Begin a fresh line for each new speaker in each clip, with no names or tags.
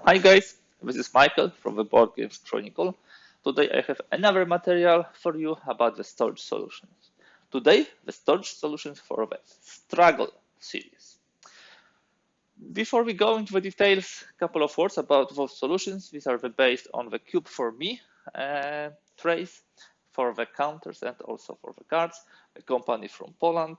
Hi guys, this is Michael from the Boardgames Chronicle. Today I have another material for you about the storage solutions. Today, the storage solutions for the Struggle series. Before we go into the details, a couple of words about those solutions. These are based on the Cube for Me trace for the counters and also for the cards. A company from Poland.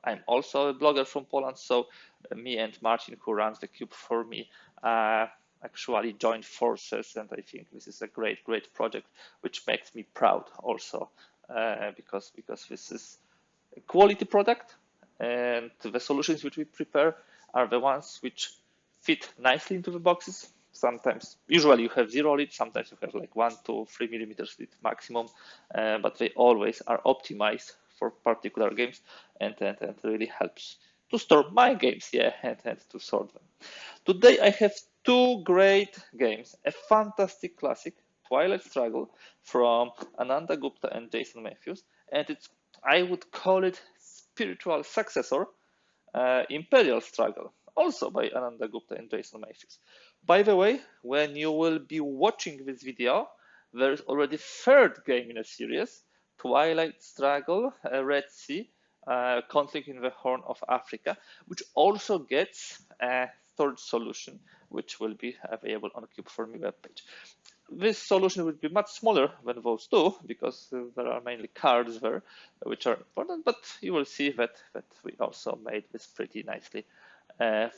I'm also a blogger from Poland, so me and Martin, who runs the Cube for Me, actually joined forces, and I think this is a great project, which makes me proud also because this is a quality product, and the solutions which we prepare are the ones which fit nicely into the boxes. Sometimes, usually you have 0 lead, sometimes you have like 1 to 3 millimeters lead maximum, but they always are optimized for particular games, and really helps to store my games, yeah, and to sort them. Today I have two great games, a fantastic classic, Twilight Struggle from Ananda Gupta and Jason Matthews, and I would call it spiritual successor, Imperial Struggle, also by Ananda Gupta and Jason Matthews. By the way, when you will be watching this video, there is already third game in a series, Twilight Struggle, Red Sea, Conflict in the Horn of Africa, which also gets a storage solution, which will be available on the Cube for Me webpage. This solution will be much smaller than those two because there are mainly cards there, which are important, but you will see that we also made this pretty nicely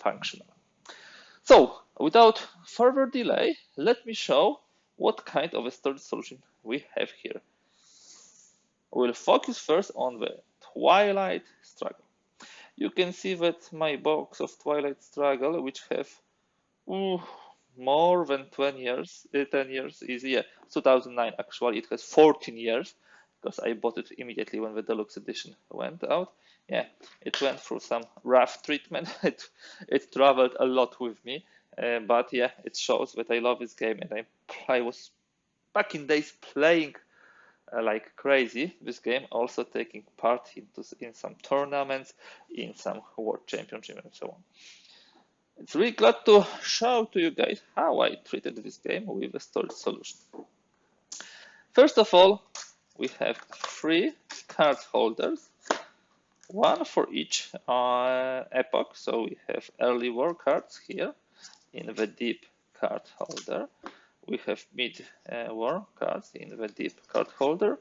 functional. So, without further delay, let me show what kind of a storage solution we have here. We'll focus first on the Twilight Struggle. You can see that my box of Twilight Struggle, which have more than 10 years, 10 years is, yeah, 2009 actually, it has 14 years because I bought it immediately when the deluxe edition went out. Yeah, it went through some rough treatment. It traveled a lot with me, but yeah, it shows that I love this game, and I was back in days playing like crazy this game, also taking part in some tournaments, in some world championship and so on. It's really glad to show to you guys how I treated this game with a storage solution. First of all, we have 3 card holders, one for each epoch. So we have early war cards here in the deep card holder. We have mid-war cards in the deep card holder,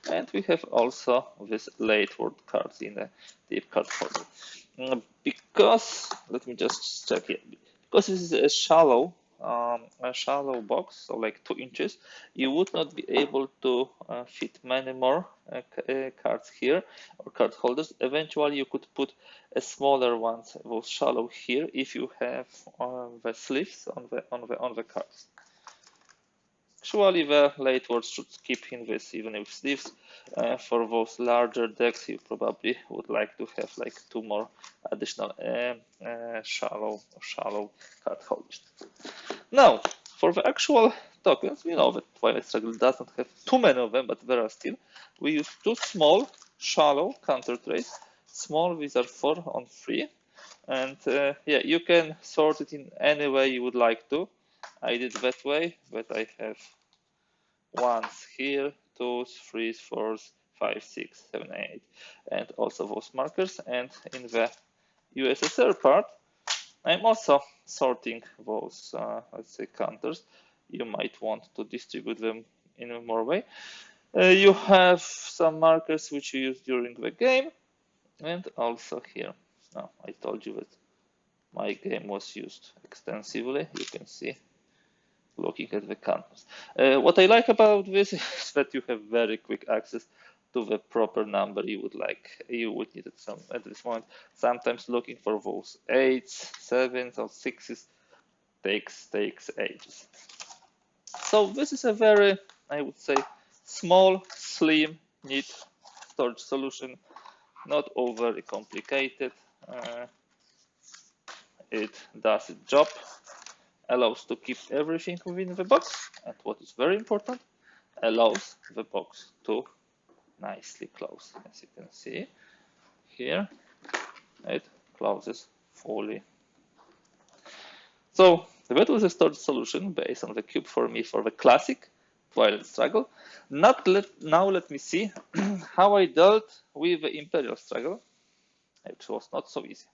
and we have also this late war cards in the deep card holder. Because, let me just check here, because this is a shallow box, so like 2 inches, you would not be able to fit many more cards here or card holders. Eventually, you could put a smaller ones, those shallow here, if you have the sleeves on the cards. Actually, the late words should skip in this, even with sleeves. For those larger decks, you probably would like to have like 2 more additional shallow card holders. Now, for the actual tokens, we know that Twilight Struggle doesn't have too many of them, but there are still. We use 2 small, shallow counter trays. Small, these are 4 on 3. And yeah, you can sort it in any way you would like to. I did that way, but I have 1s here, 2s, 3s, 4s, 5, 6, 7, 8, and also those markers. And in the USSR part, I'm also sorting those, let's say, counters. You might want to distribute them in a more way. You have some markers which you use during the game, and also here. Now, I told you that my game was used extensively. You can see, looking at the canvas. What I like about this is that you have very quick access to the proper number you would need at this moment. Sometimes looking for those 8s, 7s, or 6s takes ages. So this is a very, I would say, small, slim, neat storage solution, not overly complicated. It does its job, allows to keep everything within the box, and what is very important, allows the box to nicely close. As you can see here, it closes fully. So That was a storage solution based on the cube for me for the classic Twilight Struggle. Now let me see how I dealt with the Imperial Struggle, which was not so easy.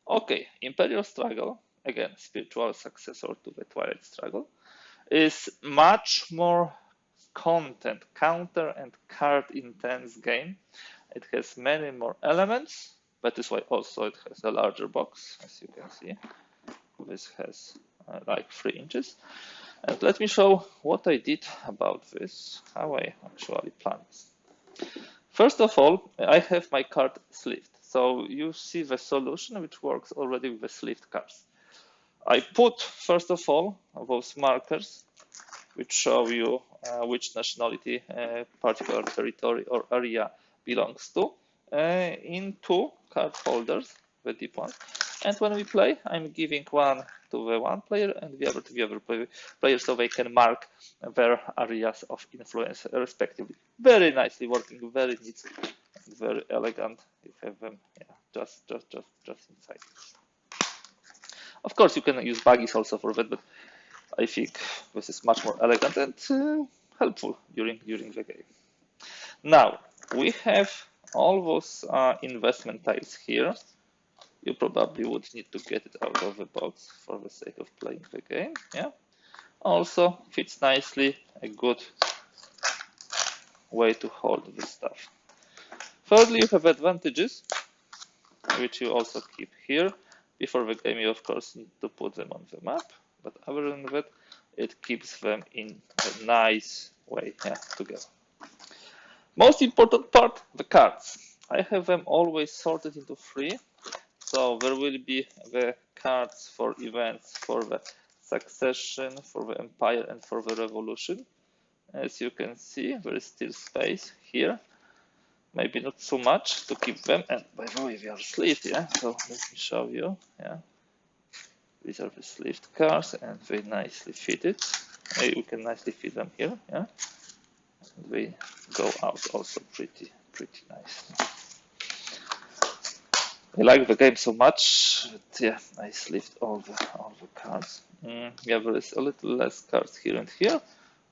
Okay, Imperial Struggle, again, spiritual successor to the Twilight Struggle, is much more content, counter and card intense game. It has many more elements. That is why also it has a larger box, as you can see. This has like 3 inches. And let me show what I did about this, how I actually plan this. First of all, I have my card sleeved. So you see the solution which works already with the sleeved cards. I put, first of all, those markers which show you which nationality, particular territory or area belongs to, into card holders, the deep ones. And when we play, I'm giving one to the one player and the other to the other player, so they can mark their areas of influence respectively. Very nicely working, very neat, very elegant. You have them, just inside. Of course, you can use baggies also for that, but I think this is much more elegant and helpful during the game. Now, we have all those investment tiles here. You probably would need to get it out of the box for the sake of playing the game. Yeah. Also fits nicely, a good way to hold this stuff. Thirdly, you have advantages, which you also keep here. Before the game, you of course need to put them on the map, but other than that, it keeps them in a nice way together. Most important part, the cards. I have them always sorted into 3. So there will be the cards for events, for the succession, for the empire, and for the revolution. As you can see, there is still space here. Maybe not so much to keep them. And by the way, they are sleeved, So let me show you, These are the sleeved cards, and they nicely fitted. We can nicely fit them here, And they go out also pretty nice. I like the game so much that, I sleeved all the cards. There is a little less cards here and here,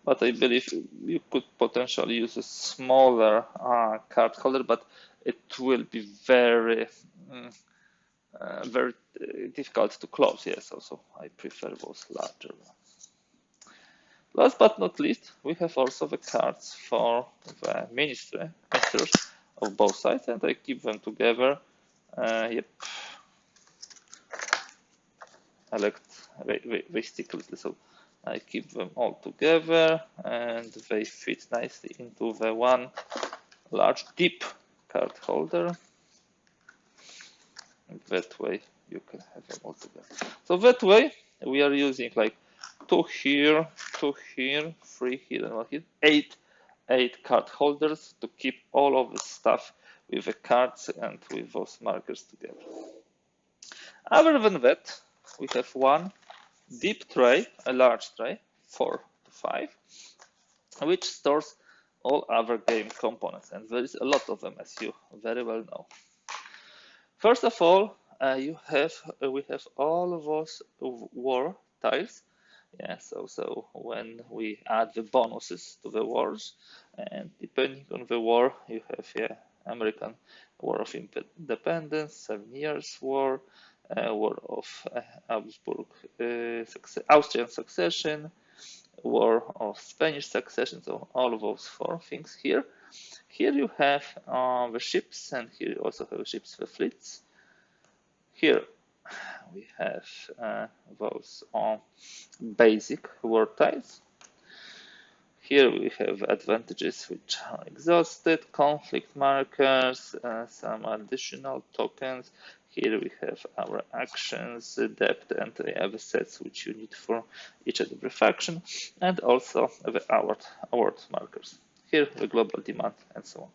but I believe you could potentially use a smaller card holder, but it will be very difficult to close. So I prefer those larger ones. Last but not least, we have also the cards for the ministers of both sides, and I keep them together. They stick a little, so I keep them all together, and they fit nicely into the one large deep card holder. That way you can have them all together. So that way we are using like 2 here, 2 here, 3 here, and 1 here, 8 card holders to keep all of the stuff with the cards and with those markers together. Other than that, we have one deep tray, a large tray, 4 to 5, which stores all other game components, and there is a lot of them, as you very well know. First of all, we have all of those war tiles. So when we add the bonuses to the wars, and depending on the war, you have American War of Independence, 7 Years War, War of Austrian Succession, War of Spanish Succession, so all of those 4 things here. Here you have the ships, and here you also have ships, the fleets. Here we have those basic war tiles. Here we have advantages which are exhausted, conflict markers, some additional tokens. Here we have our actions, depth, and the sets which you need for each and every faction, and also the award markers. Here the global demand and so on.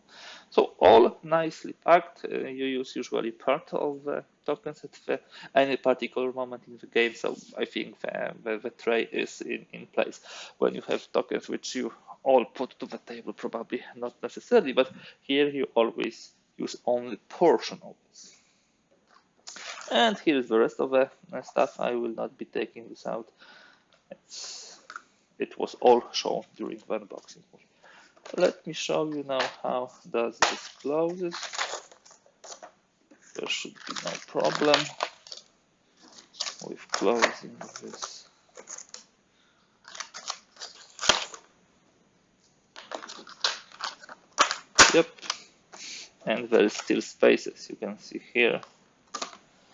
So all nicely packed. You use usually part of the tokens at any particular moment in the game. So I think the tray is in place. When you have tokens which you all put to the table, probably not necessarily, but here you always use only portion of this. And here is the rest of the stuff. I will not be taking this out. It was all shown during the unboxing. Let me show you now how does this closes. There should be no problem with closing this. Yep. And there is still space, as you can see here.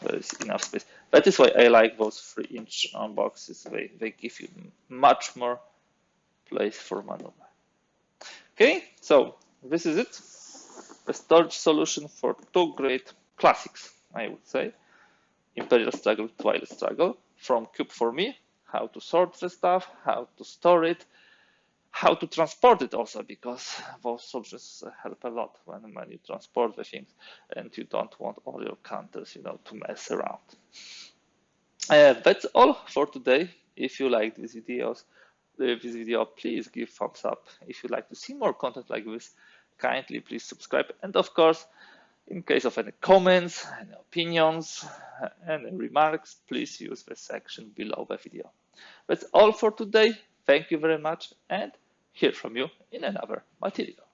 There is enough space. That is why I like those 3-inch boxes. They give you much more place for maneuver. Okay, so this is it. The storage solution for two great classics, I would say. Imperial Struggle, Twilight Struggle. From Cube for me, how to sort the stuff, how to store it, how to transport it also, because those solutions help a lot when you transport the things and you don't want all your counters, to mess around. That's all for today. If you like this video, please give thumbs up. If you'd like to see more content like this, kindly please subscribe. And of course, in case of any comments, any opinions, any remarks, please use the section below the video. That's all for today. Thank you very much, and hear from you in another material.